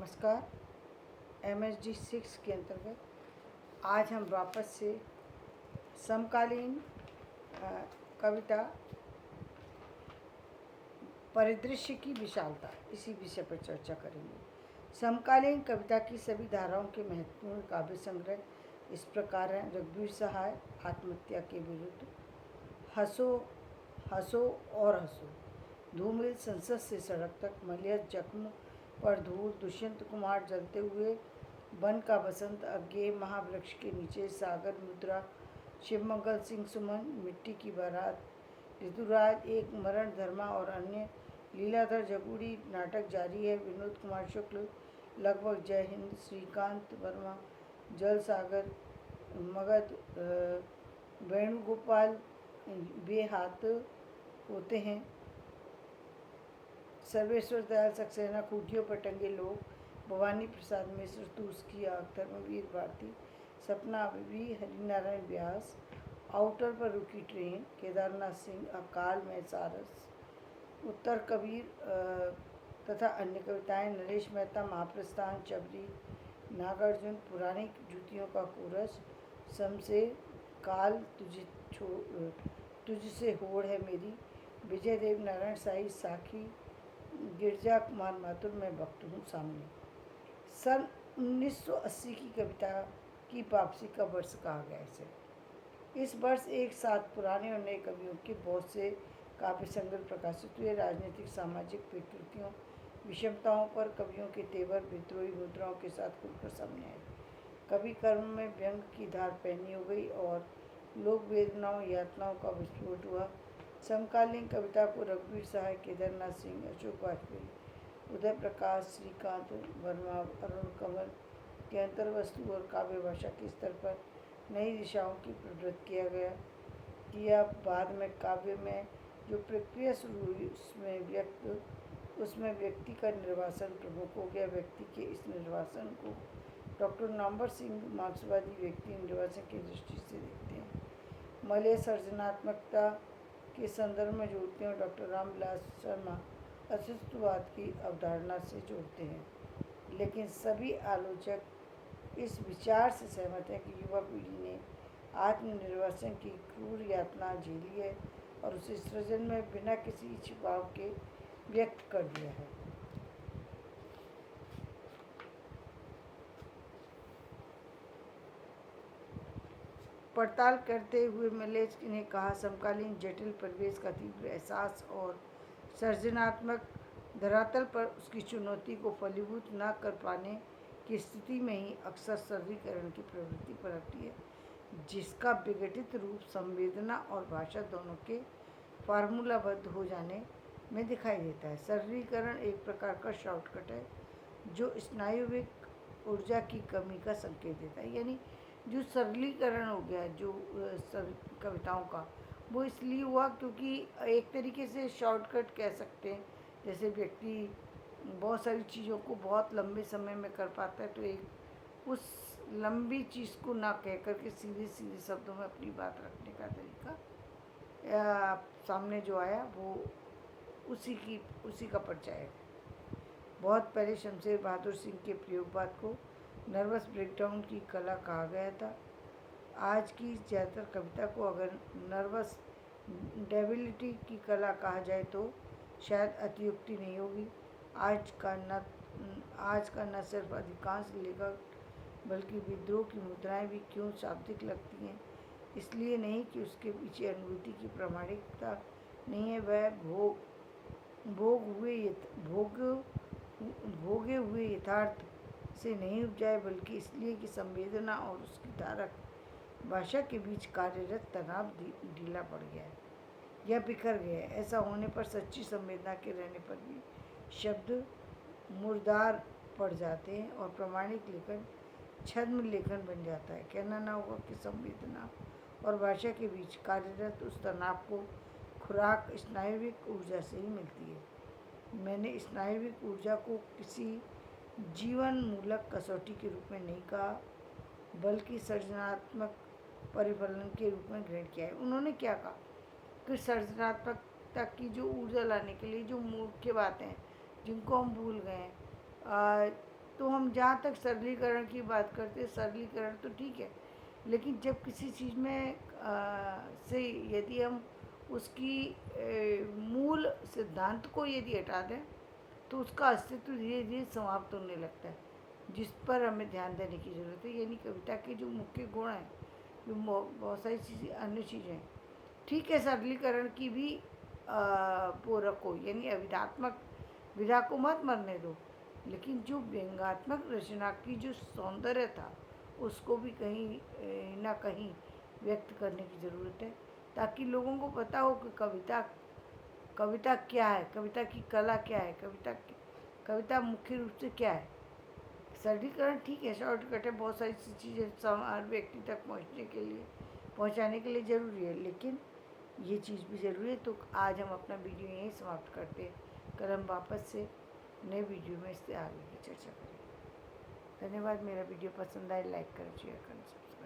नमस्कार। MSD 6 के अंतर्गत आज हम वापस से समकालीन कविता परिदृश्य की विशालता इसी विषय पर चर्चा करेंगे। समकालीन कविता की सभी धाराओं के महत्वपूर्ण काव्य संग्रह इस प्रकार हैं। रघुवीर सहाय, आत्महत्या के विरुद्ध, हंसो हंसो और हंसो, धूमिल संसद से सड़क तक, मलयज जख्म पर धूल, दुष्यंत कुमार, जलते हुए वन का बसंत, अज्ञेय महावृक्ष के नीचे, सागर मुद्रा, शिवमंगल सिंह सुमन, मिट्टी की बारात, ऋतुराज, एक मरण धर्मा और अन्य, लीलाधर जगूड़ी, नाटक जारी है, विनोद कुमार शुक्ल, लगभग, जय हिंद, श्रीकांत वर्मा, जल सागर, मगध, वेणुगोपाल, वे हाथ होते हैं, सर्वेश्वर दयाल सक्सेना, खूंटियों पर टंगे लोग, भवानी प्रसाद मिश्र, तू उसकी आग, धर्मवीर भारती, सपना अभी, हरिनारायण व्यास, आउटर पर रुकी ट्रेन, केदारनाथ सिंह, अकाल में सारस, उत्तर कबीर तथा अन्य कविताएं, नरेश मेहता, महाप्रस्थान, चबरी, नागार्जुन, पुरानी जूतियों का कोरस, शमशेर, काल, तुझसे होड़ है मेरी, विजय देव नारायण साई, साखी, गिरजा कुमार माथुर, मैं वक्त हूँ सामने। सन 1980 की कविता की वापसी का वर्ष कहा गया इसे। इस वर्ष एक साथ पुराने और नए कवियों के बहुत से काव्य संग्रह प्रकाशित हुए। राजनीतिक सामाजिक विकृतियों विषमताओं पर कवियों के तेवर विद्रोही मुद्राओं के साथ खुलकर सामने आए। कवि कर्म में व्यंग की धार पैनी हो गई और लोक वेदनाओं यातनाओं का विस्फोट हुआ। समकालीन कविता को रघुवीर सहाय, केदारनाथ सिंह, अशोक वाजपेयी, उदय प्रकाश, श्रीकांत वर्मा, अरुण कंवर के अंतर्वस्तु और काव्य भाषा के स्तर पर नई दिशाओं की प्रवृत्त किया। बाद में काव्य में जो प्रक्रिया शुरू हुई उसमें व्यक्ति का निर्वासन प्रमुख हो गया। व्यक्ति के इस निर्वासन को डॉक्टर नामवर सिंह मार्क्सवादी व्यक्ति निर्वासन की दृष्टि से देखते हैं। मलय सर्जनात्मकता के संदर्भ में जोड़ते हैं। डॉक्टर रामविलास शर्मा अस्तित्ववाद की अवधारणा से जोड़ते हैं। लेकिन सभी आलोचक इस विचार से सहमत हैं कि युवा पीढ़ी ने आत्मनिर्वासन की क्रूर यातना झेली है और उसे सृजन में बिना किसी छिपाव के व्यक्त कर दिया है। पड़ताल करते हुए मलेज ने कहा, समकालीन जटिल परिवेश का तीव्र एहसास और सृजनात्मक धरातल पर उसकी चुनौती को फलीभूत न कर पाने की स्थिति में ही अक्सर सरलीकरण की प्रवृत्ति पनपती है, जिसका विघटित रूप संवेदना और भाषा दोनों के फार्मूलाबद्ध हो जाने में दिखाई देता है। सरलीकरण एक प्रकार का शॉर्टकट है जो स्नायुविक ऊर्जा की कमी का संकेत देता है। यानी जो सरलीकरण हो गया जो कविताओं का, वो इसलिए हुआ क्योंकि एक तरीके से शॉर्टकट कह सकते हैं। जैसे व्यक्ति बहुत सारी चीज़ों को बहुत लंबे समय में कर पाता है, तो एक उस लंबी चीज़ को ना कह करके सीधे सीधे शब्दों में अपनी बात रखने का तरीका सामने जो आया वो उसी का परिचय है। बहुत पहले शमशेर बहादुर सिंह के प्रयोगवाद को नर्वस ब्रेकडाउन की कला कहा गया था। आज की ज़्यादातर कविता को अगर नर्वस डेबिलिटी की कला कहा जाए तो शायद अतियुक्ति नहीं होगी। आज का न सिर्फ अधिकांश लेखक बल्कि विद्रोह की मुद्राएं भी क्यों शाब्दिक लगती हैं, इसलिए नहीं कि उसके पीछे अनुभूति की प्रामाणिकता नहीं है, वह भोगे हुए यथार्थ से नहीं उपजाए, बल्कि इसलिए कि संवेदना और उसकी धारक भाषा के बीच कार्यरत तनाव ढीला पड़ गया है या बिखर गया है। ऐसा होने पर सच्ची संवेदना के रहने पर भी शब्द मुर्दार पड़ जाते हैं और प्रामाणिक लेखन छद्म लेखन बन जाता है। कहना ना होगा कि संवेदना और भाषा के बीच कार्यरत उस तनाव को खुराक स्नायुविक ऊर्जा से ही मिलती है। मैंने स्नायुविक ऊर्जा को किसी जीवन मूलक कसौटी के रूप में नहीं कहा, बल्कि सृजनात्मक परिफलन के रूप में ग्रहण किया है। उन्होंने क्या कहा कि सृजनात्मकता की जो ऊर्जा लाने के लिए जो मुख्य बातें हैं जिनको हम भूल गए हैं, तो हम जहाँ तक सरलीकरण की बात करते हैं, सरलीकरण तो ठीक है, लेकिन जब किसी चीज़ में से यदि हम उसकी मूल सिद्धांत को यदि हटा दें तो उसका अस्तित्व धीरे धीरे समाप्त होने लगता है, जिस पर हमें ध्यान देने की ज़रूरत है। यानी कविता के जो मुख्य गुण हैं, जो बहुत सारी चीज़ें, अन्य चीज़ें, ठीक है, सरलीकरण की भी पूरक हो, यानी अविधात्मक विधा को मत मरने दो, लेकिन जो व्यंग्यात्मक रचना की जो सौंदर्य था उसको भी कहीं ना कहीं व्यक्त करने की ज़रूरत है, ताकि लोगों को पता हो कि कविता क्या है, कविता की कला क्या है, कविता मुख्य रूप से क्या है। सरलीकरण ठीक है, शॉर्टकट है, बहुत सारी चीज़ें हर व्यक्ति तक पहुंचाने के लिए ज़रूरी है, लेकिन ये चीज़ भी ज़रूरी है। तो आज हम अपना वीडियो यहीं समाप्त करते हैं, कल हम वापस से नए वीडियो में इससे आगे की चर्चा करेंगे। धन्यवाद। मेरा वीडियो पसंद आए लाइक करें, शेयर करें, सब्सक्राइब